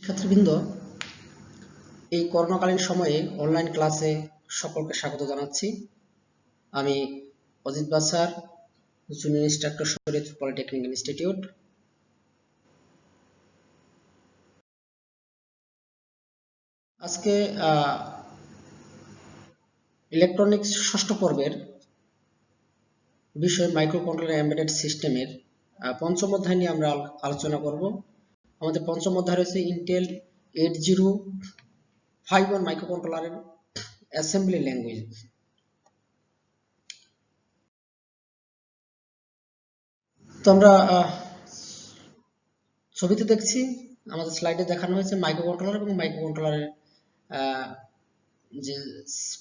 ছাত্রবৃন্দ, এই করোনাকালীন সময়ে অনলাইন ক্লাসে সকলকে স্বাগত জানাচ্ছি। আমি অজিত বাসার, junior instructor, Shariatpur polytechnic institute. আজকে ইলেকট্রনিক্স ষষ্ঠ পর্বের বিষয় মাইক্রোকন্ট্রোলার এমবেডেড সিস্টেমের পঞ্চম অধ্যায় নিয়ে আমরা আলোচনা করব। আমাদের পঞ্চম অধ্যায় রয়েছে ইন্টেল 8051 মাইক্রোকন্ট্রোলারের অ্যাসেম্বলি ল্যাঙ্গুয়েজ। তো আমরা ছবিতে দেখছি, আমাদের স্লাইডে দেখানো হয়েছে মাইক্রোকন্ট্রোলার এবং মাইক্রোকন্ট্রোলারের যে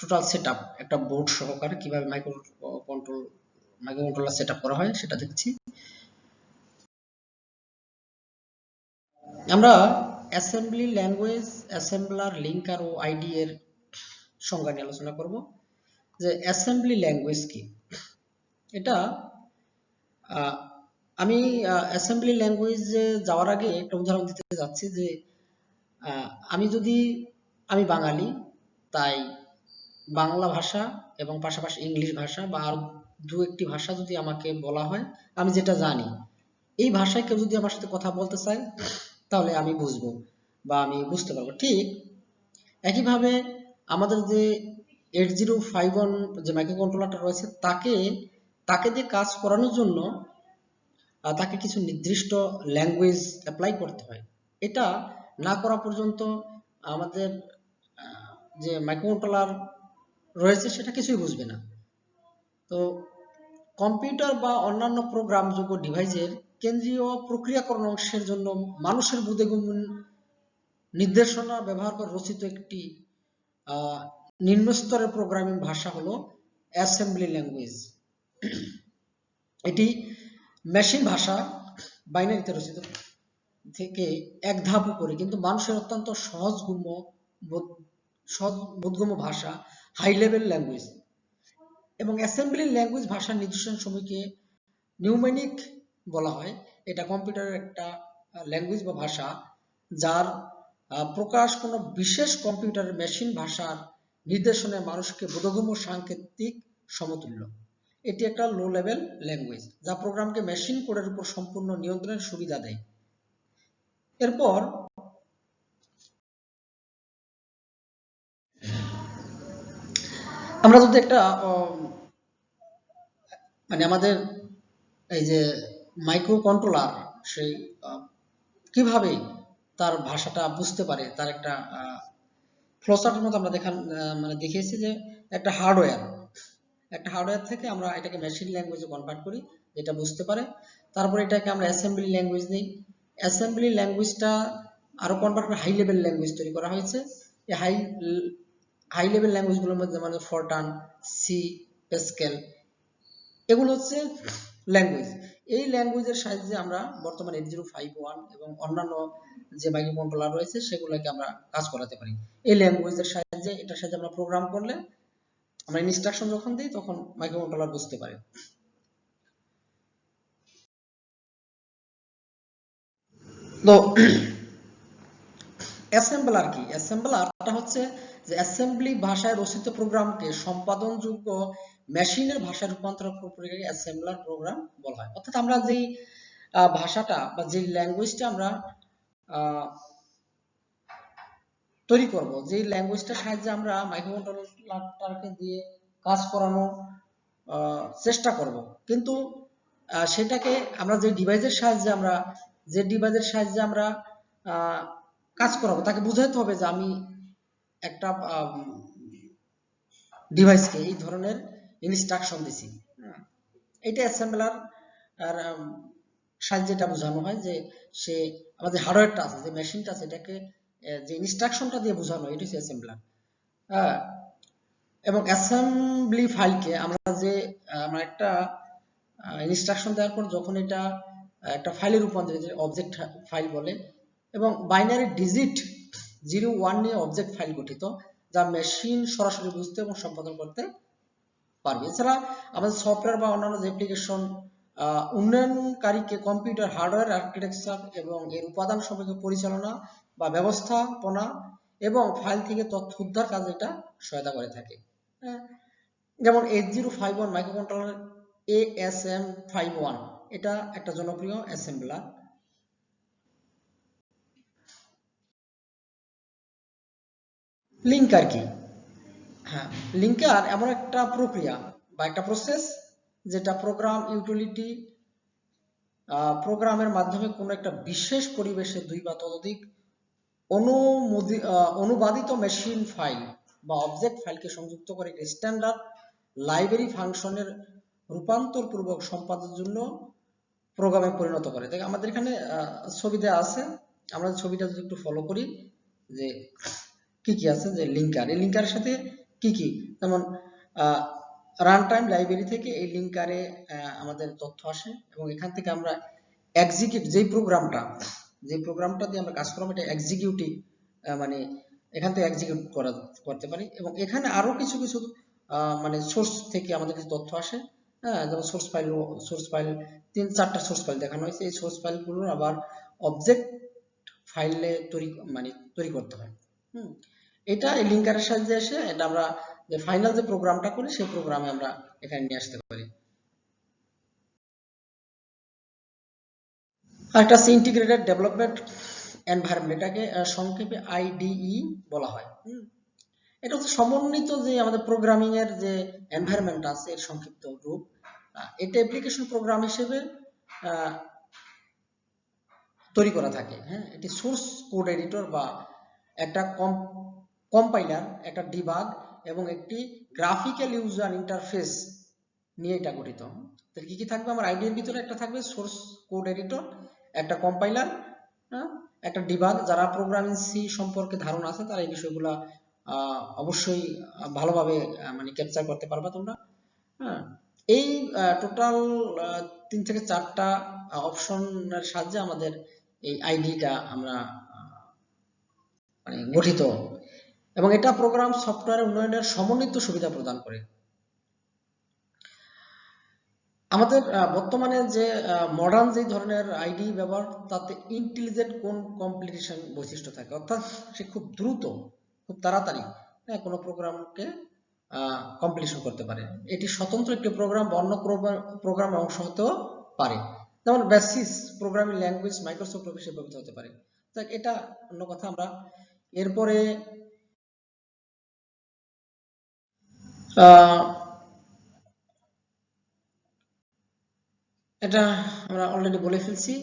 টোটাল সেটআপ, একটা বোর্ড সহকারে কিভাবে মাইক্রোকন্ট্রোলার সেটআপ করা হয় সেটা দেখছি। আমরা অ্যাসেম্বলি ল্যাঙ্গুয়েজ, অ্যাসেম্বলার, লিঙ্কার ও আইডি এর সংজ্ঞা নিয়ে আলোচনা করব। যে অ্যাসেম্বলি ল্যাঙ্গুয়েজ কি, এটা আমি অ্যাসেম্বলি ল্যাঙ্গুয়েজে যাওয়ার আগে একটা উদাহরণ দিতে যাচ্ছি যে আমি বাঙালি, তাই বাংলা ভাষা এবং পাশাপাশি ইংলিশ ভাষা বা আর দু একটি ভাষা যদি আমাকে বলা হয়, আমি যেটা জানি এই ভাষায় কেউ যদি আমার সাথে কথা বলতে চায় তাহলে আমি বুঝবো বা আমি বুঝতে পারবো। ঠিক একইভাবে আমাদের যে 8051 যে মাইক্রোকন্ট্রোলারটা রয়েছে তাকে দিয়ে কাজ করানোর জন্য তাকে কিছু নির্দিষ্ট ল্যাঙ্গুয়েজ অ্যাপ্লাই করতে হয়। এটা না করা পর্যন্ত আমাদের যে মাইক্রোকন্ট্রোলার রয়েছে সেটা কিছুই বুঝবে না। তো কম্পিউটার বা অন্যান্য প্রোগ্রামযোগ্য ডিভাইসের কেন্দ্রীয় প্রক্রিয়াকরণ অংশের জন্য মানুষের বোধগম্য নির্দেশনা ব্যবহার করে রচিত একটি নিম্ন স্তরের প্রোগ্রামিং ভাষা হলো অ্যাসেম্বলি ল্যাঙ্গুয়েজ। এটি মেশিন ভাষা বাইনারিতে রচিত থেকে এক ধাপ উপরে, কিন্তু মানুষের অত্যন্ত বোধগম্য ভাষা, হাই লেভেল ল্যাঙ্গুয়েজ। এবং অ্যাসেম্বলি ল্যাঙ্গুয়েজ ভাষার নির্দেশন সমূহকে নিউমেনিক বলা হয়। এটা কম্পিউটারের একটা ল্যাঙ্গুয়েজ বা ভাষা যার প্রকাশ কোনো বিশেষ কম্পিউটারের মেশিন ভাষার নির্দেশনে মানুষকে বোধগম্য সাংকেতিক সমতুল্য। এটি একটা লো লেভেল ল্যাঙ্গুয়েজ যা প্রোগ্রামকে মেশিন কোডের উপর সম্পূর্ণ নিয়ন্ত্রণের সুবিধা দেয়। এরপর আমরা যদি একটা আমাদের এই যে মাইক্রো কন্ট্রোলার সেই কিভাবে তার ভাষাটা বুঝতে পারে, তার একটা ফ্লোচার্টের মতো আমরা দেখিয়েছি যে একটা হার্ডওয়্যার থেকে আমরা এটাকে মেশিন ল্যাঙ্গুয়েজে কনভার্ট করি, যেটা বুঝতে পারে। তারপর এটাকে আমরা অ্যাসেম্বলি ল্যাঙ্গুয়েজ নিই। অ্যাসেম্বলি ল্যাঙ্গুয়েজটা আরো কনভার্ট করে হাই লেভেল ল্যাঙ্গুয়েজ তৈরি করা হয়েছে। এই হাই লেভেল ল্যাঙ্গুয়েজগুলোর মধ্যে মানে ফরটান, সি, প্যাসকেল, এগুলো হচ্ছে ল্যাঙ্গুয়েজ। এই ল্যাঙ্গুয়েজের সাহায্যে আমরা বর্তমানে 8051 এবং অন্যান্য যে মাইক্রোকন্ট্রোলার রয়েছে সেগুলোকে আমরা কাজ করাতে পারি। এই ল্যাঙ্গুয়েজের সাহায্যে, এটার সাহায্যে আমরা প্রোগ্রাম করলে, আমরা ইনস্ট্রাকশন যখন দিই তখন মাইক্রোকন্ট্রোলার বুঝতে পারে। তো অ্যাসেম্বলার কি? অ্যাসেম্বলারটা হচ্ছে যে অ্যাসেম্বলি ভাষায় রচিত প্রোগ্রামকে সম্পাদনযোগ্য মেশিনের ভাষায় রূপান্তর প্রক্রিয়াকে অ্যাসেম্বলার প্রোগ্রাম বলা হয়। অর্থাৎ আমরা যেই ভাষাটা বা যে ল্যাঙ্গুয়েজটা আমরা তৈরি করব, যে ল্যাঙ্গুয়েজটার সাহায্যে আমরা মাইক্রোকন্ট্রোলারটাকে দিয়ে কাজ করানোর চেষ্টা করব, কিন্তু সেটাকে আমরা যে ডিভাইসের সাহায্যে আমরা কাজ করাবো তাকে বুঝাইতে হবে যে আমি একটা ডিভাইসকে এই ধরনের ইনস্ট্রাকশন দিছি। এটা অ্যাসেম্বলার আর সাহায্যে এটা বোঝানো হয় যে সে আমাদের হার্ডওয়্যারটা আছে, যে মেশিনটা আছে, এটাকে যে ইনস্ট্রাকশনটা দিয়ে বোঝানো হয়, এটা হচ্ছে অ্যাসেম্বলার। এবং অ্যাসেম্বলি ফাইলকে আমরা একটা ইনস্ট্রাকশন দেওয়ার পর যখন এটা একটা ফাইলে রূপান্তরিত, অবজেক্ট ফাইল বলে, এবং বাইনারি ডিজিট 0-1 নিয়ে অবজেক্ট ফাইল গঠিত, যা মেশিন সরাসরি বুঝতে এবং সম্পাদন করতে পারবে। এছাড়া আমাদের সফটওয়্যার বা অন্যান্য যে অ্যাপ্লিকেশন উন্নয়নকারীকে কম্পিউটার হার্ডওয়্যার আর্কিটেকচার এবং এর উপাদান সম্পর্কে পরিচালনা বা ব্যবস্থাপনা এবং ফাইল থেকে তথ্য উদ্ধার কাজে এটা সহায়তা করে থাকে। হ্যাঁ, যেমন 8051 মাইক্রোকন্ট্রোলার ASM51 এটা একটা জনপ্রিয় অ্যাসেম্বলার। লিঙ্কার কি? হ্যাঁ, লিঙ্কার এমন একটা প্রক্রিয়া বা একটা প্রসেস যেটা প্রোগ্রাম ইউটিলিটি প্রোগ্রামের মাধ্যমে কোনো একটা বিশেষ পরিবেশে দুই বা ততোধিক অনুবাদিত মেশিন ফাইল বা অবজেক্ট ফাইলকে সংযুক্ত করে স্ট্যান্ডার্ড লাইব্রেরি ফাংশনের রূপান্তর পূর্বক সম্পাদনের জন্য প্রোগ্রামে পরিণত করে। দেখ আমাদের এখানে ছবি দেওয়া আছে, আমরা ছবিটা যদি একটু ফলো করি যে কি কি আছে, যে লিঙ্কার, এই লিঙ্কারের সাথে কি কি, যেমন রান টাইম লাইব্রেরি থেকে এই লিঙ্কারে আমাদের তথ্য আসে এবং এখান থেকে আমরা এক্সিকিউট যে প্রোগ্রামটা দিয়ে আমরা কাজ করব এটা এক্সিকিউটিভ, মানে এখান থেকে এক্সিকিউট করতে পারি। এবং এখানে আরো কিছু কিছু মানে সোর্স থেকে আমাদের কিছু তথ্য আসে। হ্যাঁ, যেমন সোর্স ফাইল 3-4টা সোর্স ফাইল দেখানো হয়েছে। এই সোর্স ফাইলগুলো আবার অবজেক্ট ফাইলে তৈরি করতে হয়। এটা এই লিঙ্কারের সাহায্যে এসে এটা আমরা যে ফাইনাল যে প্রোগ্রামটা করি সেই প্রোগ্রামে আমরা এখানে নিয়ে আসতে পারি। একটা ইন্টিগ্রেটেড ডেভেলপমেন্ট এনভায়রনমেন্ট, এটাকে সংক্ষেপে আইডিই বলা হয়। এটা হচ্ছে সমন্বিত যে আমাদের প্রোগ্রামিং এর যে এনভায়রনমেন্ট আছে এর সংক্ষিপ্ত রূপ। এটা অ্যাপ্লিকেশন প্রোগ্রাম হিসেবে তৈরি করা থাকে। হ্যাঁ, এটি সোর্স কোড এডিটর বা একটা কম্পাইলার, একটা ডিবাগ এবং একটি গ্রাফিক্যাল ইউজার ইন্টারফেস নিয়ে এটা গঠিত। তাহলে কি কি থাকবে আমার আইডি এর ভিতরে? একটা থাকবে সোর্স কোড এডিটর, একটা কম্পাইলার, একটা ডিবাগ। যারা প্রোগ্রামিং সি সম্পর্কে ধারণা আছে তারা এই বিষয়গুলো অবশ্যই ভালোভাবে ক্যাপচার করতে পারবা তোমরা। হ্যাঁ, এই টোটাল 3 থেকে 4টা অপশনের সাহায্যে আমাদের এই আইডিটা আমরা গঠিত, এবং এটা প্রোগ্রাম সফটওয়্যার উন্নয়নের সমন্বিত সুবিধা প্রদান করে। আমাদের বর্তমানে যে মডার্ন যে ধরনের আইডি ব্যবহার, তাতে ইন্টেলিজেন্ট কমপ্লিটেশন বৈশিষ্ট্য থাকে, অর্থাৎ সে খুব দ্রুত, খুব তাড়াতাড়ি কোনো প্রোগ্রামকে কমপ্লিশন করতে পারে। এটি স্বতন্ত্র একটি প্রোগ্রাম বা অন্য প্রোগ্রামের অংশ হতেও পারে, যেমন বেসিস প্রোগ্রামিং ল্যাঙ্গুয়েজ মাইক্রোসফট অফিসে ব্যবহৃত হতে পারে। এটা অন্য কথা। আমরা এরপরে এটা আমরা অলরেডি বলে ফেলছি।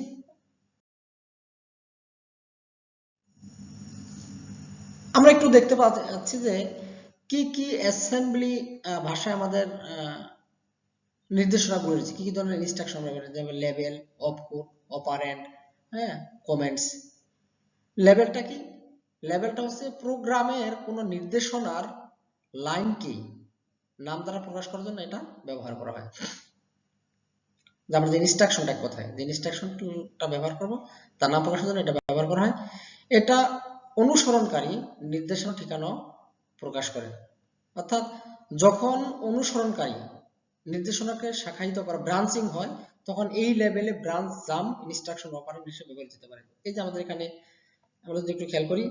আমরা একটু দেখতে পাচ্ছি যে কি কি অ্যাসেম্বলি ভাষায় আমাদের নির্দেশনাগুলো রয়েছে, কি কি ধরনের ইনস্ট্রাকশন আমরা পাই, যেমন লেবেল, অপকোড, অপারেন্ড, হ্যাঁ, কমেন্টস। লেবেলটা কি? লেবেলটা হচ্ছে প্রোগ্রামের কোনো নির্দেশনার লাইনকে নাম দ্বারা প্রকাশ করার জন্য এটা ব্যবহার করা হয়। যে আমরা যে ইনস্ট্রাকশনটা কোথায়, যে ইনস্ট্রাকশনটা ব্যবহার করব তার নাম প্রকাশের জন্য এটা ব্যবহার করা হয়। এটা অনুসরণকারী নির্দেশনা ঠিকানা প্রকাশ করে, অর্থাৎ যখন অনুসরণকারী নির্দেশনাকে শাখায়িত করা, ব্রাঞ্চিং হয়, তখন এই লেভেলে ব্রাঞ্চ জাম্প ইনস্ট্রাকশন অপারেন্ড হিসেবে ব্যবহৃত হতে পারে। এই যে আমাদের এখানে আমরা যদি একটু খেয়াল করি,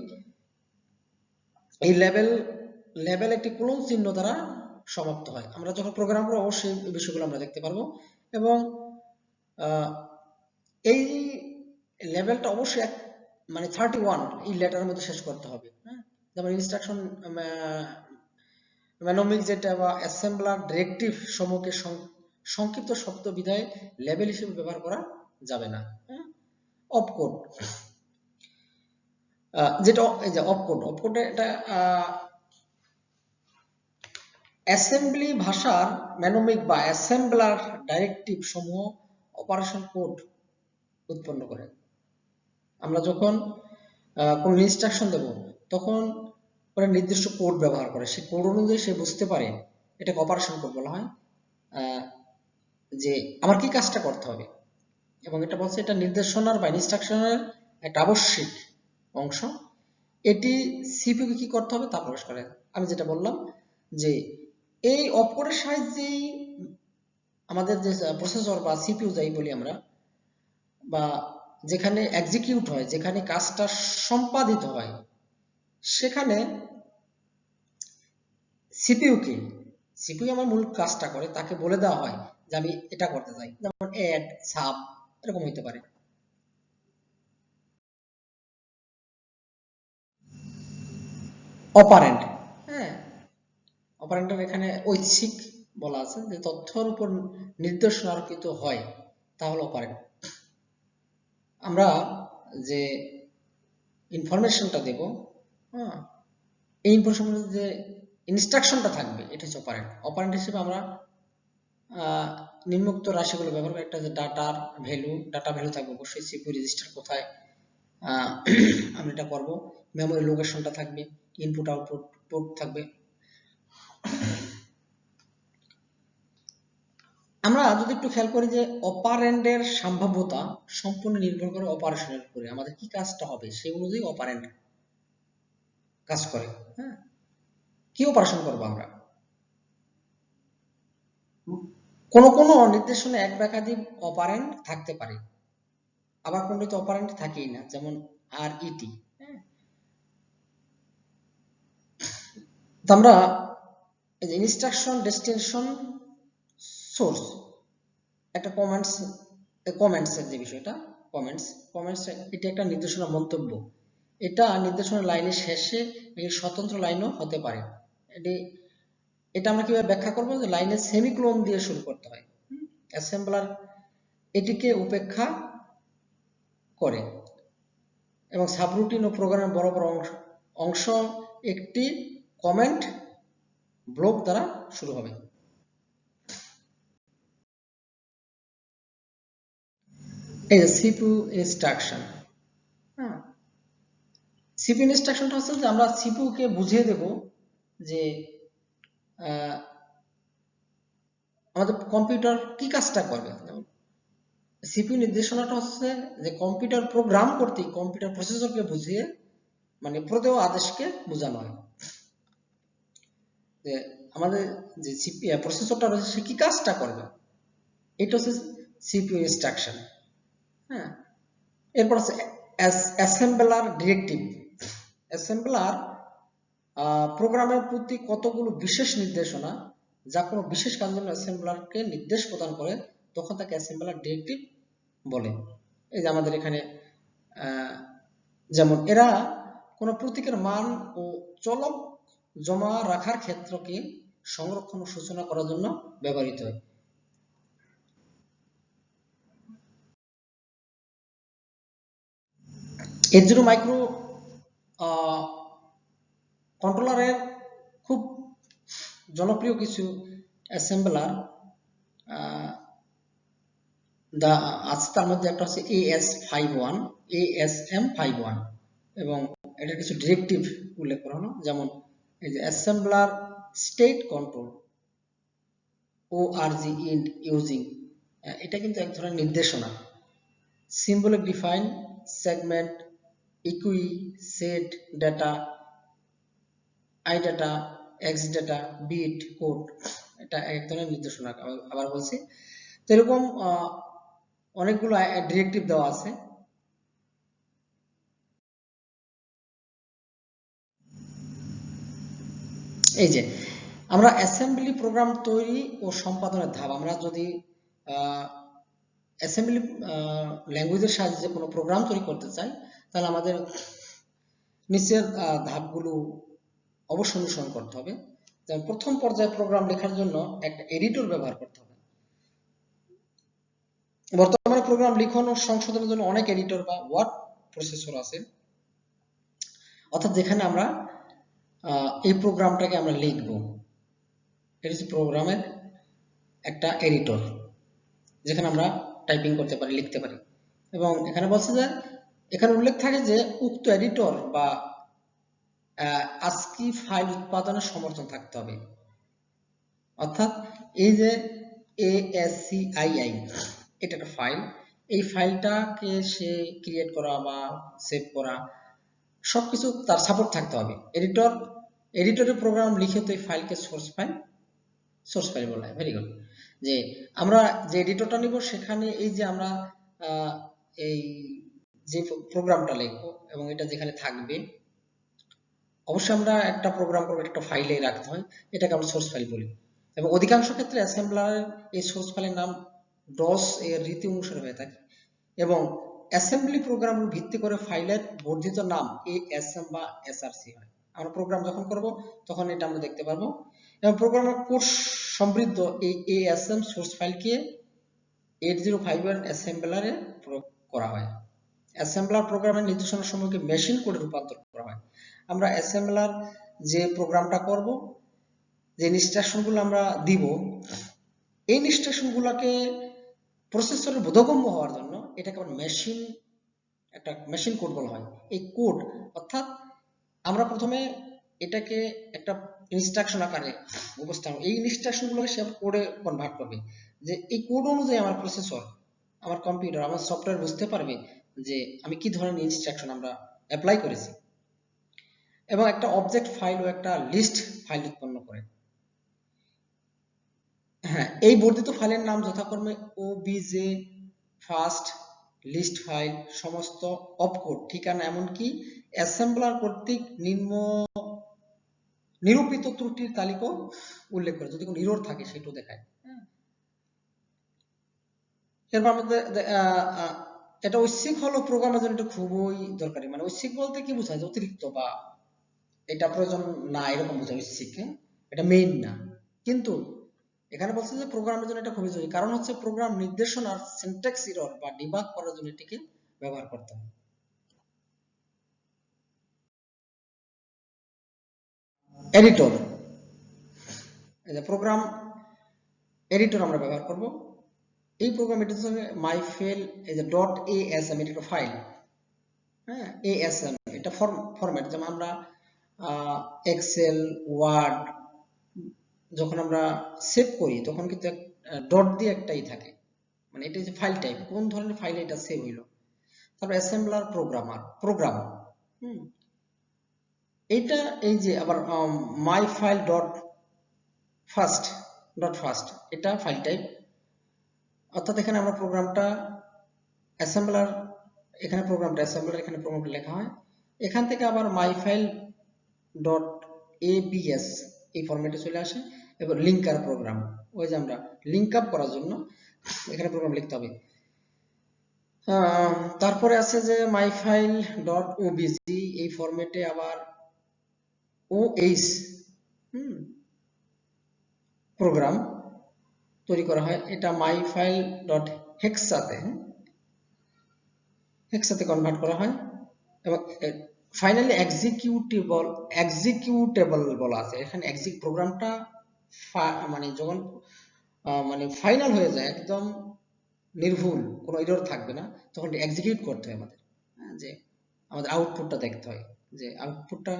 এই লেভেল একটি কোলন চিহ্ন দ্বারা সমাপ্ত হয়। আমরা যখন প্রোগ্রাম করব অবশ্যই এই বিষয়গুলো আমরা দেখতে পারবো। এবং এই লেভেলটা অবশ্যই 31 এই লেটারের মধ্যে শেষ করতে হবে। হ্যাঁ, যেমন ইনস্ট্রাকশন ম্যানোমিক যেটা বা অ্যাসেম্বলার ডিরেক্টিভ সমূহকে সংক্ষিপ্ত শব্দ বিধায় লেভেল হিসেবে ব্যবহার করা যাবে না। অপকোড, যেটা এই যে অপকোড এটা অ্যাসেম্বলি ভাষার ম্যানোমিক বা অ্যাসেম্বলার ডাইরেক্টিভ সমূহ অপারেশন কোড উৎপন্ন করে। আমরা যখন কোন ইনস্ট্রাকশন দেব তখন ওরা নির্দিষ্ট কোড ব্যবহার করে, সেই কোড অনুযায়ী সে বুঝতে পারে, এটাকে অপারেশন কোড বলা হয়, যে আমার কি কাজটা করতে হবে। এবং এটা বলছে এটা নির্দেশনার বা ইনস্ট্রাকশনের একটা আবশ্যিক অংশ। এটি সিপিইউ কি করতে হবে তা প্রকাশ করে। আমি যেটা বললাম যে এই অপকোডের সাহায্যেই আমাদের যে প্রসেসর বা সিপিইউ যাই বলি আমরা, বা যেখানে এক্সিকিউট হয়, যেখানে কাজটা সম্পাদিত হয়, সেখানে সিপিইউ আমার মূল কাজটা করে, তাকে বলে দেওয়া হয় যে আমি এটা করতে চাই, যেমন অ্যাড, সাব, এরকম হইতে পারে। অপারেন্ড, হ্যাঁ, অপারেন্ডের এখানে ঐচ্ছিক বলা আছে, যে তথ্যের উপর নির্দেশনা আরোপিত হয়, তা হলো অপারেন্ড। আমরা যে ইনফরমেশনটা দেব, হ্যাঁ, এই ইনফরমেশনের যে ইনস্ট্রাকশনটা থাকবে, এটা হচ্ছে অপারেন্ড। অপারেন্ড হিসেবে আমরা নিম্নোক্ত রাশিগুলো ব্যবহার করি। একটা যে ডাটা ভ্যালু থাকবে অবশ্যই, সিপিইউ রেজিস্টার কোথায়, আমরা এটা করব, মেমোরি লোকেশনটা থাকবে, ইনপুট আউটপুট পোর্ট থাকবে। আমরা যদি একটু খেয়াল করি যে অপারেন্ডের সম্ভাব্যতা সম্পূর্ণ নির্ভর করে অপারেশনের উপরে, আমাদের কি কাজটা হবে সেই অনুযায়ী অপারেন্ড কাজ করে। হ্যাঁ, কি অপারেশন করবো আমরা, কোন কোন নির্দেশনে এক বা একাধিক অপারেন্ড থাকতে পারে, আবার কোনটিতে অপারেন্ড থাকেই না, যেমন আর ইটি। আমরা এই যে ইনস্ট্রাকশন, ডেস্টিনেশন, সোর্স, একটা কমেন্টস এর যে বিষয়টা, কমেন্টস এটা একটা নির্দেশনা মন্তব্য, এটা নির্দেশনা লাইনের শেষে স্বতন্ত্র লাইনও হতে পারে। এটা আমরা কিভাবে ব্যাখ্যা করবো, যে লাইনের সেমিকোলন দিয়ে শুরু করতে হয়, অ্যাসেম্বলার এটিকে উপেক্ষা করে, এবং সাবরুটিন ও প্রোগ্রামের বড় বড় অংশ একটি কমেন্ট ব্লক দ্বারা শুরু হবে। এই যে সিপিইউ ইনস্ট্রাকশন, হ্যাঁ, সিপিইউ ইনস্ট্রাকশনটা হচ্ছে যে আমরা সিপিইউ কে বুঝিয়ে দেব যে আমাদের কম্পিউটার কি কাজটা করবে। সিপিইউ নির্দেশনাটা হচ্ছে যে কম্পিউটার প্রোগ্রাম করতে কম্পিউটার প্রসেসরকে বুঝিয়ে, মানে প্রদেয় আদেশকে বোঝানো হয় যে আমাদের যে প্রসেসরটা রয়েছে সে কি কাজটা করবে, এটা হচ্ছে সিপিইউ ইনস্ট্রাকশন। হ্যাঁ, এরপর আছে অ্যাসেম্বলার ডিরেক্টিভ। অ্যাসেম্বলার প্রোগ্রামের প্রতি কতগুলো বিশেষ নির্দেশনা, যা কোনো বিশেষ কাজের জন্য অ্যাসেম্বলারকে নির্দেশ প্রদান করে, তখন তাকে অ্যাসেম্বলার ডিরেক্টিভ বলে। এই যে আমাদের এখানে যেমন এরা কোনো প্রতীকের মান ও চলক জমা রাখার ক্ষেত্রকে সংরক্ষণ ও সূচনা করার জন্য ব্যবহৃত হয়। H0 মাইক্রো কন্ট্রোলারের খুব জনপ্রিয় কিছু অ্যাসেম্বলার আছে, তার মধ্যে একটা হচ্ছে AS51, ASM51, এবং এটার কিছু ডিরেক্টিভ উল্লেখ করা হলো, যেমন এই যে assembler state control, ORG using, এটা কিন্তু এক ধরনের নির্দেশনা। Symbolic define, segment, equ, set data, I data, X data, bit, code, এটা এক ধরনের নির্দেশনা। আবার বলছি, তো এরকম অনেকগুলো ডিরেক্টিভ দেওয়া আছে। এই যে আমরা অ্যাসেম্বলি প্রোগ্রাম তৈরি ও সম্পাদনের ধাপ, আমরা যদি অ্যাসেম্বলি ল্যাঙ্গুয়েজের সাহায্যে কোনো প্রোগ্রাম তৈরি করতে চাই, তাহলে আমাদের নিচের ধাপগুলো অবশ্যই অনুসরণ করতে হবে। যেমন প্রথম পর্যায়ে প্রোগ্রাম লেখার জন্য একটা এডিটর ব্যবহার করতে হবে। বর্তমানে প্রোগ্রাম লিখন ও সংশোধনের জন্য অনেক এডিটর বা ওয়ার্ড প্রসেসর আছে, অর্থাৎ যেখানে আমরা এই প্রোগ্রামটাকে আমরা লিখব, এটা হচ্ছে প্রোগ্রামের একটা এডিটর, যেখানে আমরা টাইপিং করতে পারি, লিখতে পারি। এবং এখানে বলছে যে এখানে উল্লেখ থাকে যে উক্ত এডিটর বা ASCII ফাইল উৎপাদনের সমর্থন থাকতে হবে। অর্থাৎ এই যে ASCII, এটা একটা ফাইল, এই ফাইলটাকে সে ক্রিয়েট করা বা সেভ করা সবকিছু তার সাপোর্ট থাকতে হবে। এডিটরের প্রোগ্রাম লিখে তো এই ফাইলকে সোর্স ফাইল সোর্স ফাইল বলা হয়। Very good. যে আমরা যে এডিটরটা নিব সেখানে এই যে আমরা এই যে প্রোগ্রামটা লিখবো এবং এটা যেখানে থাকবে, অবশ্যই আমরা একটা প্রোগ্রাম করবো, একটা ফাইলে রাখতে হয়, এটাকে আমরা সোর্স ফাইল বলি। এবং অধিকাংশ ক্ষেত্রে অ্যাসেম্বলারের এই সোর্স ফাইলের নাম ডস এর রীতি অনুসারে হয়ে থাকে এবং অ্যাসেম্বলি প্রোগ্রামের ভিত্তি করে ফাইলের বর্ধিত নাম ASM বা SRC হয়। আমরা প্রোগ্রাম যখন করব তখন এটা আমরা দেখতে পারবো। এবং প্রোগ্রামের কোড সমৃদ্ধ এই ASM সোর্স ফাইলকে 805 এর অ্যাসেম্বলারে প্রয়োগ করা হয়। অ্যাসেম্বলার প্রোগ্রামের নির্দেশনাসমূহকে মেশিন কোডে রূপান্তর করা হয়। আমরা অ্যাসেম্বলার যে প্রোগ্রামটা করব, যে ইনস্ট্রাকশনগুলো আমরা দিব, এই ইনস্ট্রাকশনগুলোকে প্রসেসরের বোধগম্য হওয়ার জন্য এটাকে আবার একটা মেশিন কোড বলা হয়। এই কোড অর্থাৎ আমরা প্রথমে এটাকে একটা ইনস্ট্রাকশন আকারে উপস্থাপন, এই ইনস্ট্রাকশনগুলোকে সে কোডে কনভার্ট করবে, যে এই কোড অনুযায়ী আমার প্রসেসর, আমার কম্পিউটার, আমার সফটওয়্যার বুঝতে পারবে যে আমি কি ধরনের ইনস্ট্রাকশন আমরা অ্যাপ্লাই করেছি, এবং একটা অবজেক্ট ফাইল ও একটা লিস্ট ফাইল উৎপন্ন করে। হ্যাঁ, এই বর্ধিত ফাইলের নাম যথাক্রমে OBJ, ফার্স্ট, লিস্ট ফাইল, সমস্ত অপকোড, ঠিকানা, এমনকি অ্যাসেম্বলার কর্তৃক নিরূপিত ত্রুটির তালিকাও উল্লেখ করে, যদি কোনো এরর থাকে সেটাও দেখায়। এরপর আমাদের এটা ঐচ্ছিক হলো প্রোগ্রামের জন্য এটা খুবই দরকারি। মানে ঐচ্ছিক বলতে কি বোঝায়, যে অতিরিক্ত বা এটা প্রয়োজন না এরকম বোঝায় ঐচ্ছিক, এটা মেইন না। কিন্তু এখানে বলছে যে প্রোগ্রামের জন্য এটা খুবই জরুরি, কারণ হচ্ছে প্রোগ্রাম নির্দেশনার সিনট্যাক্স এরর বা ডিবাগ করার জন্য এটিকে ব্যবহার করতে হয়। এডিটর, এই যে প্রোগ্রাম এডিটর আমরা ব্যবহার করব। এই প্রোগ্রাম এডিটর হিসেবে মাইফেল, এই যে .asm, এটা একটা ফাইল। হ্যাঁ, ASM এটা ফরম্যাট, যেমন আমরা এক্সেল, ওয়ার্ড যখন আমরা সেভ করি তখন কিন্তু ডট দিয়ে একটাই থাকে, মানে এটা যে ফাইল টাইপ, কোন ধরনের ফাইলে এটা সেভ হইলো। তারপর অ্যাসেম্বলার প্রোগ্রাম, এইটা এই যে আবার মাই ফাইল ফার্স্ট এটা ফাইল টাইপ, অর্থাৎ এখানে আমরা প্রোগ্রামটা অ্যাসেম্বলার, এখানে প্রোগ্রামটা অ্যাসেম্বলার, এখানে প্রোগ্রামটা লেখা হয়। এখান থেকে আবার মাই ফাইল .abs এই ফরম্যাটে চলে আসে, এবং লিঙ্কার প্রোগ্রাম, ওই যে আমরা লিঙ্ক আপ করার জন্য এখানে প্রোগ্রাম লিখতে হবে। তারপরে আছে যে মাই ফাইল .obj, এই ফরম্যাটে আবার OH প্রোগ্রাম তৈরি করা হয়, এটা মাই ফাইল হেক্সাতে কনভার্ট করা হয়। এবং ফাইনালি এক্সিকিউটেবল বলা আছে এখানে। প্রোগ্রামটা মানে যখন মানে ফাইনাল হয়ে যায়, একদম নির্ভুল, কোনো এরর থাকবে না, তখন এক্সিকিউট করতে হয় আমাদের। যে আমাদের আউটপুটটা দেখতে হয়, যে আউটপুটটা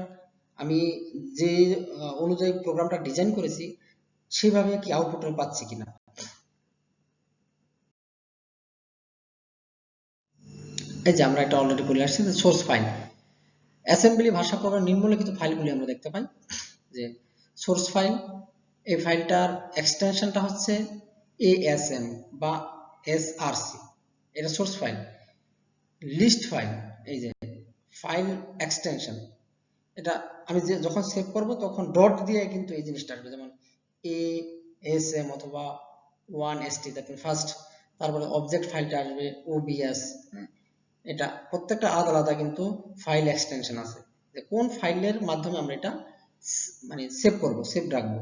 আমি যে অনুযায়ী প্রোগ্রামটা ডিজাইন করেছি সেভাবে কি আউটপুট আমি পাচ্ছি কিনা। এই যে আমরা এটা অলরেডি করে আসছি, যে সোর্স ফাইল অ্যাসেম্বলি ভাষা প্রোগ্রাম নিম্নলিখিত ফাইলগুলি আমরা দেখতে পাই। যে সোর্স ফাইল, এই ফাইলটার এক্সটেনশনটা হচ্ছে ASM বা SRC, এটা সোর্স ফাইল। লিস্ট ফাইল, এই যে ফাইল এক্সটেনশন, এটা আমি যখন সেভ করব তখন ডট দিয়ে কিন্তু এই জিনিসটা আসবে, যেমন ASM অথবা 1ST, তারপরে ফার্স্ট, তারপরে অবজেক্ট ফাইলটা আসবে OBS। এটা প্রত্যেকটা আলাদা আলাদা কিন্তু ফাইল এক্সটেনশন আছে, যে কোন ফাইলের মাধ্যমে আমরা এটা মানে সেভ করব, সেভ রাখবো।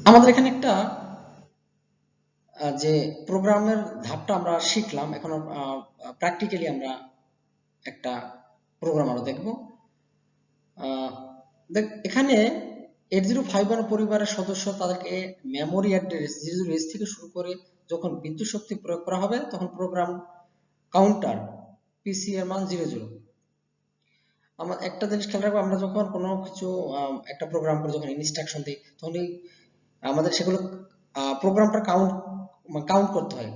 আমাদের এখানে একটা যে প্রোগ্রামের ধাপটা আমরা শিখলাম, এখন প্র্যাকটিক্যালি আমরা একটা প্রোগ্রাম আমরা দেখব। এখানে 8051 পরিবারের সদস্য, তাদেরকে মেমোরি অ্যাড্রেস 00 থেকে শুরু করে যখন বিদ্যুৎ শক্তি প্রয়োগ করা হবে তখন প্রোগ্রাম কাউন্টার পিসি এর মান 00। আমরা একটা জিনিস খেয়াল রাখবো, আমরা যখন কোনো কিছু একটা প্রোগ্রাম করে যখন ইনস্ট্রাকশন দিই তখন আমাদের সেগুলো প্রোগ্রামটা কাউন্ট করতে হয়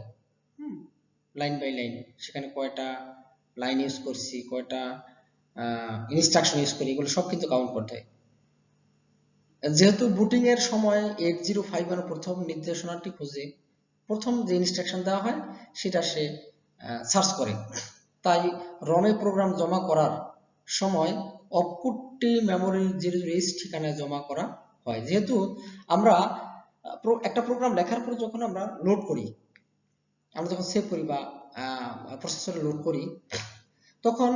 লাইন বাই লাইন, সেখানে কয়টা লাইন ইউজ করছি, কয়টা ইনস্ট্রাকশন ইউজ করি, এগুলো সব কিন্তু কাউন্ট করতে হয়। যেহেতু বুটিং এর সময় 8051 প্রথম নির্দেশনাটি খুঁজে প্রথম যে ইনস্ট্রাকশন দেওয়া হয় সেটা সে সার্চ করে, তাই রমে প্রোগ্রাম জমা করার সময় অপকোডটি মেমোরির 00H ঠিকানায় জমা করা হয়। যেহেতু আমরা একটা প্রোগ্রাম লেখার পর যখন আমরা লোড করি, আমরা যখন সেভ করি বা প্রসেসরে লোড করি, তখন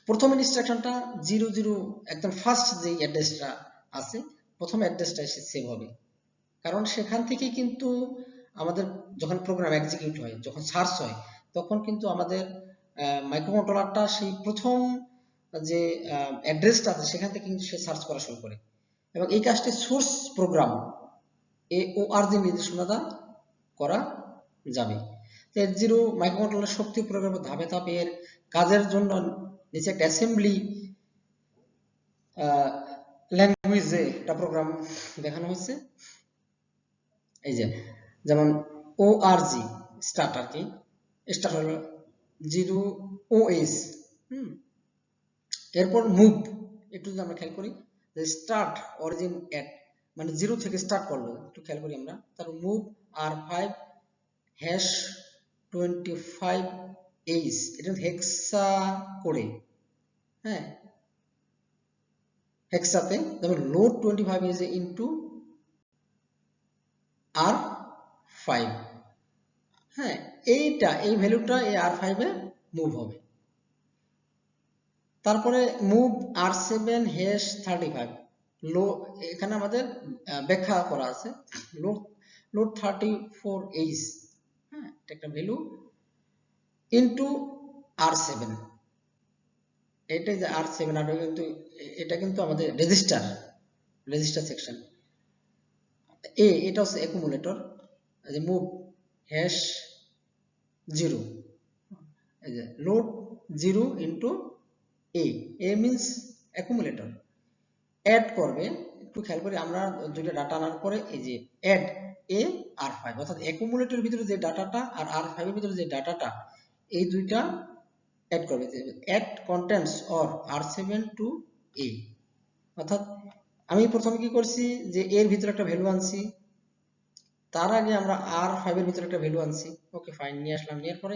প্রথম ইনস্ট্রাকশনটা 00 একদম ফার্স্ট যে অ্যাড্রেসটা আছে, প্রথম অ্যাড্রেসটা এসে সেভ হবে। কারণ সেখান থেকে কিন্তু আমাদের যখন প্রোগ্রাম এক্সিকিউট হয়, যখন সার্চ হয়, তখন কিন্তু আমাদের মাইক্রোকন্ট্রোলারটা সেই প্রথম যে অ্যাড্রেসটা আছে সেখান থেকে কিন্তু সে সার্চ করা শুরু করে, এবং এই কাজটি সোর্স প্রোগ্রাম AORG নির্দেশনা দ্বারা করা যাবে। 80 মাইক্রোকন্ট্রোলার শক্তি প্রয়োগের ধাপে ধাপে এর কাজের জন্য নিচে একটা অ্যাসেম্বলি ল্যাঙ্গুয়েজে একটা প্রোগ্রাম দেখানো হয়েছে। এই যে যেমন ORG স্টার্ট, আর কি স্টার্ট হলো 0OS, এরপর মুভ, একটু যদি আমরা খেয়াল করি যে স্টার্ট অরিজিন এট মানে 0 থেকে স্টার্ট করলো, একটু খেয়াল করি আমরা, তারপর মুভ R5 হ্যাশ 25H, এটা হেক্সা কোডে, হ্যাঁ হেক্সাতে, যেমন লোড 25H ইন্টু R5, হ্যাঁ এইটা এই ভ্যালুটা এই R5 এ মুভ হবে। তারপরে মুভ R7 হ্যাশ 35, লো এখানে আমাদের ব্যাখ্যা করা আছে, লোড 34H, হ্যাঁ এটা একটা ভ্যালু, ইনটু R7, এটাই যে R7, আর কিন্তু এটা কিন্তু আমাদের রেজিস্টার সেকশন। এটা হচ্ছে অ্যাকুমুলেটর, যে মুভ হ্যাশ 0, এই যে load 0 into a means accumulator, add করবে, একটু খেয়াল করি আমরা দুইটা ডাটা আনার পরে এই যে অ্যাড R5, অর্থাৎ অ্যাকুমুলেটরের ভিতরে যে ডাটাটা আর R5 এর ভিতরে যে ডাটাটা, এই দুইটা অ্যাড করবে, add contents or R7 to A, অর্থাৎ আমি প্রথমে কি করছি যে এর ভিতরে একটা ভ্যালু আনছি, তার আগে আমরা R5 এর ভিতরে একটা ভ্যালু আনছি, ওকে ফাইন, নিয়ে আসলাম, নেওয়ার পরে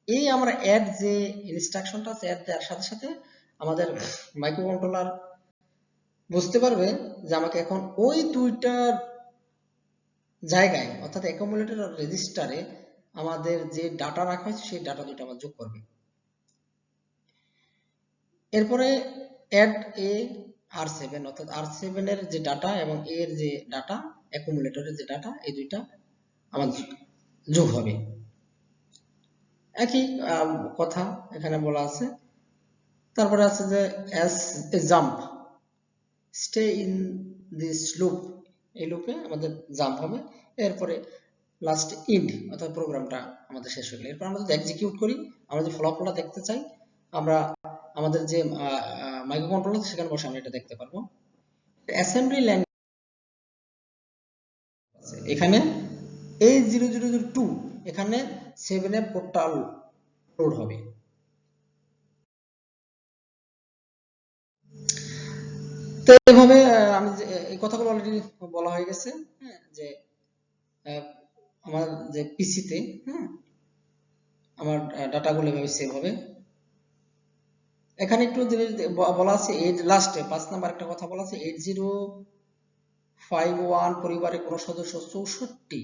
এই আমরা অ্যাড যে ইনস্ট্রাকশনটা আছে, অ্যাড দেওয়ার সাথে সাথে আমাদের মাইক্রোকন্ট্রোলার বুঝতে পারবে যে আমাকে এখন ওই দুইটার জায়গায়, অর্থাৎ অ্যাকুমুলেটর আর রেজিস্টারে আমাদের যে ডাটা রাখা হয়েছে সেই ডাটা দুটো আমার যোগ করবে। এরপরে অ্যাড R7, অর্থাৎ R7 এর যে ডাটা এবং এর যে ডাটা, অ্যাকুমুলেটরের যে ডাটা, এই দুইটা আমার যোগ হবে। একই কথা এখানে বলা আছে। তারপরে আছে যে as a jump, stay in this loop, এই লুপে আমাদের জাম্প হবে, এরপরে লাস্ট ইন্ড, অর্থাৎ প্রোগ্রামটা আমাদের শেষ হয়ে গেল। এরপর আমরা যদি এক্সিকিউট করি, আমরা যে ফলাফলটা দেখতে চাই, আমরা আমাদের যে মাইক্রোকন্ট্রোলার সেখানে বসে আমরা এটা দেখতে পারবো। অ্যাসেম্বলি ল্যাঙ্গুয়েজ এখানে A0002, এখানে 7 এর কোডটা লোড হবে। তো এইভাবে আমি এই কথাগুলো অলরেডি বলা হয়ে গেছে, হ্যাঁ, যে আমার যে পিসিতে, হ্যাঁ, আমার ডাটাগুলো এভাবে সেভ হবে। এখানে একটু বলা আছে লাস্টে 5 নাম্বার একটা কথা বলা আছে, 8051 পরিবারের কোন সদস্য 64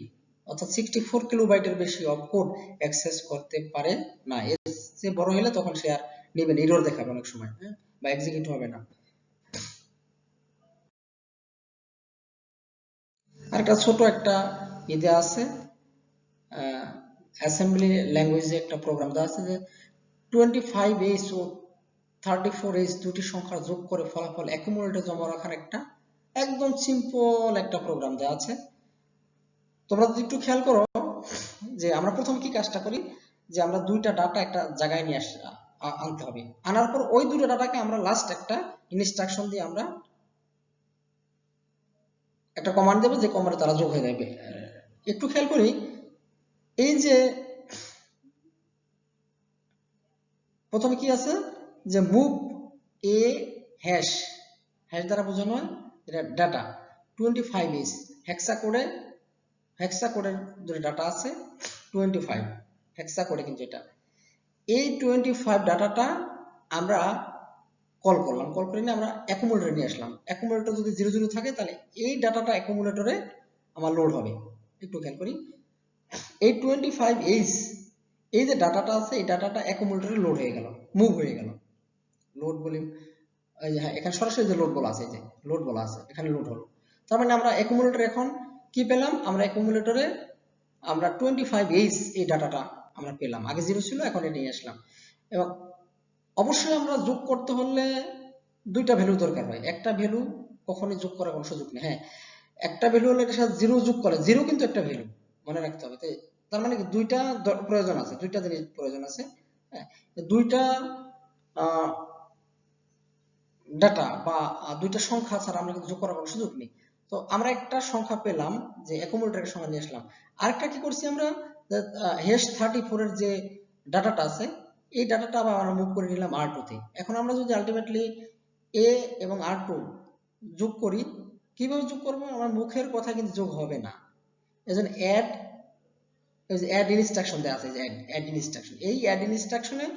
অর্থাৎ 64 কিলোবাইটের বেশি অফ কোড অ্যাক্সেস করতে পারে না। এর চেয়ে বড় হলে তখন সে আর নেবে না, এরর দেখাবে অনেক সময়, হ্যাঁ, বা এক্সিকিউট হবে না। আর একটা ছোট একটা ইদে আছে, অ্যাসেম্বলি ল্যাঙ্গুয়েজে একটা প্রোগ্রাম দেওয়া আছে যে 25H ও 34H দুটি সংখ্যা যোগ করে ফলাফল অ্যাকুমুলেটর জমা রাখার একটা একদম সিম্পল একটা প্রোগ্রাম দেওয়া আছে। তোমরা যদি একটু খেয়াল করো যে আমরা প্রথম কি কাজটা করি, যে আমরা দুইটা ডাটা একটা জায়গায় নিয়ে আনতে হবে, আনার পর ওই দুটো ডাটাকে আমরা লাস্ট একটা ইনস্ট্রাকশন দিয়ে আমরা একটা কমান্ড দেবো, যে কমান্ডে তারা যোগ হয়ে যাবে। একটু খেয়াল করি, এই যে প্রথমে কি আছে, যে মুভ এ হ্যাশ, হ্যাশ দ্বারা বোঝানো হয় এটা ডাটা 25 হেক্সা কোডের যে ডাটা আছে 25 হেক্সা কোডে, কিন্তু এটা এই 25 ডাটাটা আমরা কল করলাম, কল করে নিয়ে আমরা অ্যাকুমুলেটরে নিয়ে আসলাম। অ্যাকুমুলেটর যদি 00 থাকে তাহলে এই ডাটাটা অ্যাকুমুলেটরে আমার লোড হবে। একটু খেয়াল করি, এই 25H এই যে ডাটাটা আছে এই ডাটাটা অ্যাকুমুলেটরে লোড হয়ে গেল, মুভ হয়ে গেল। লোড বলি হ্যাঁ, এখানে সরাসরি যে লোড বলা আছে, এই যে লোড বলা আছে এখানে লোড হলো। তার মানে আমরা অ্যাকুমুলেটরে এখন কি পেলাম, আমরা অ্যাকুমুলেটরে আমরা 25H এই ডাটাটা আমরা পেলাম। আগে 0 ছিল, এখন এটা নিয়ে আসলাম। এবং অবশ্যই আমরা যোগ করতে হলে দুইটা ভ্যালু দরকার হয়, একটা ভ্যালু কখনোই যোগ করার কোনো সুযোগ নেই। হ্যাঁ, একটা ভ্যালু হলে এটার সাথে 0 যোগ করে, 0 কিন্তু একটা ভ্যালু, মনে রাখতে হবে। তার মানে কি দুইটা প্রয়োজন আছে, দুইটা জিনিস প্রয়োজন আছে। হ্যাঁ, দুইটা ডাটা বা দুইটা সংখ্যা ছাড়া আমরা কিন্তু যোগ করার কোনো সুযোগ নেই। তো আমরা একটা সংখ্যা পেলাম, যে অ্যাকুমুলেটরের সংখ্যা নিয়ে আসলাম। আরেকটা কি করছি আমরা, হ্যাশ 34 এর যে ডাটাটা আছে এই ডাটাটা আবার আমরা মুভ করে নিলাম R2 তে। এখন আমরা যদি আলটিমেটলি A এবং R2 যোগ করি, কিভাবে যোগ করবো, আমার মুখের কথা কিন্তু যোগ হবে না। এজন্য অ্যাড ইনস্ট্রাকশন দেওয়া আছে, অ্যাড ইনস্ট্রাকশন। এই অ্যাড ইনস্ট্রাকশনে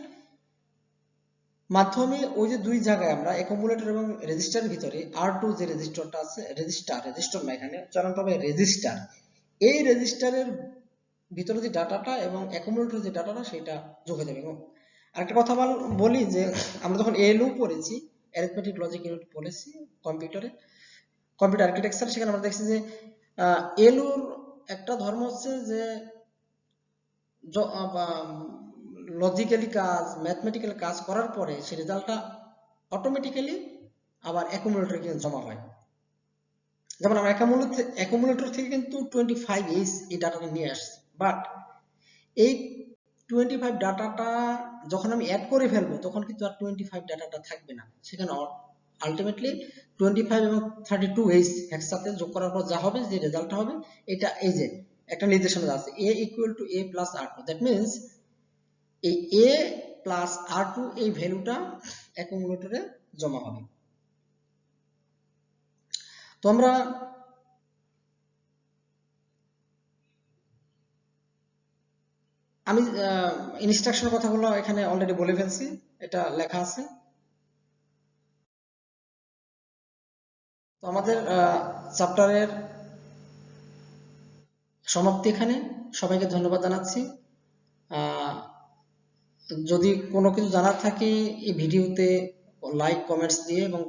মাধ্যমে ওই যে দুই জায়গায় আমরা অ্যাকুমুলেটর এবং রেজিস্টারের ভিতরে R2 যে রেজিস্টারটা আছে, রেজিস্টার না, এখানে চলন্ত হবে রেজিস্টার। এই রেজিস্টারের ভিতরে যে ডাটাটা এবং অ্যাকুমুলেটর যে ডাটাটা সেটা যোগ হয়ে যাবে। এবং আরেকটা কথা বলি যে আমরা যখন এএলইউ পড়েছি, অ্যারিথমেটিক লজিক ইউনিট পড়েছি কম্পিউটার আর্কিটেকচার, সেখানে আমরা দেখছি যে এএলইউর একটা ধর্ম হচ্ছে যে লজিক্যালি কাজ, ম্যাথমেটিক্যাল কাজ করার পরে সেই রেজাল্টটা অটোমেটিক্যালি আবার অ্যাকুমুলেটরে কিন্তু জমা হয়। যেমন আমরা অ্যাকুমুলেটর থেকে কিন্তু 25H এই ডাটাটা নিয়ে আসছি, বাট এই 25 ডাটাটা যখন আমি অ্যাড করে ফেলবো তখন কিন্তু আর 25 ডাটাটা থাকবে না, সেখানে আলটিমেটলি 25 এবং 32H একসাথে যোগ করার পর যা হবে, যে রেজাল্টটা হবে, এটা এই যে একটা নির্দেশনা আছে A = A + R2, that means এই A + R2 এই ভ্যালুটা অ্যাকুমুলেটরে জমা হবে। তো আমরা আমি ইনস্ট্রাকশনের কথাগুলো এখানে অলরেডি বলে ফেলছি, এটা লেখা আছে। তো আমাদের চ্যাপ্টারের সমাপ্তি এখানে। সবাইকে ধন্যবাদ জানাচ্ছি। যদি কোনো কিছু জানার থাকে এই ভিডিওতে লাইক কমেন্টস দিয়ে, এবং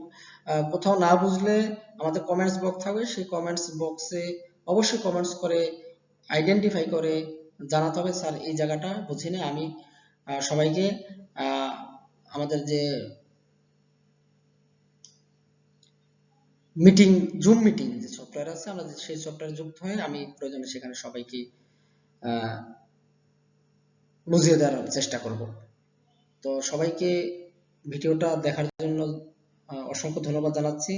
কোথাও না বুঝলে আমাদের কমেন্টস বক্স থাকবে, সেই কমেন্টস বক্সে অবশ্যই কমেন্টস করে আইডেন্টিফাই করে জানাতে হবে, স্যার এই জায়গাটা বুঝিনি। আমি সবাইকে আমাদের যে জুম মিটিং যে সফটওয়্যার আছে, আমরা সেই সফটওয়্যারে যুক্ত হয়ে আমি প্রয়োজনে সেখানে সবাইকে বুঝিয়ে দেওয়ার চেষ্টা করব। তো সবাইকে ভিডিওটা দেখার জন্য অসংখ্য ধন্যবাদ জানাচ্ছি।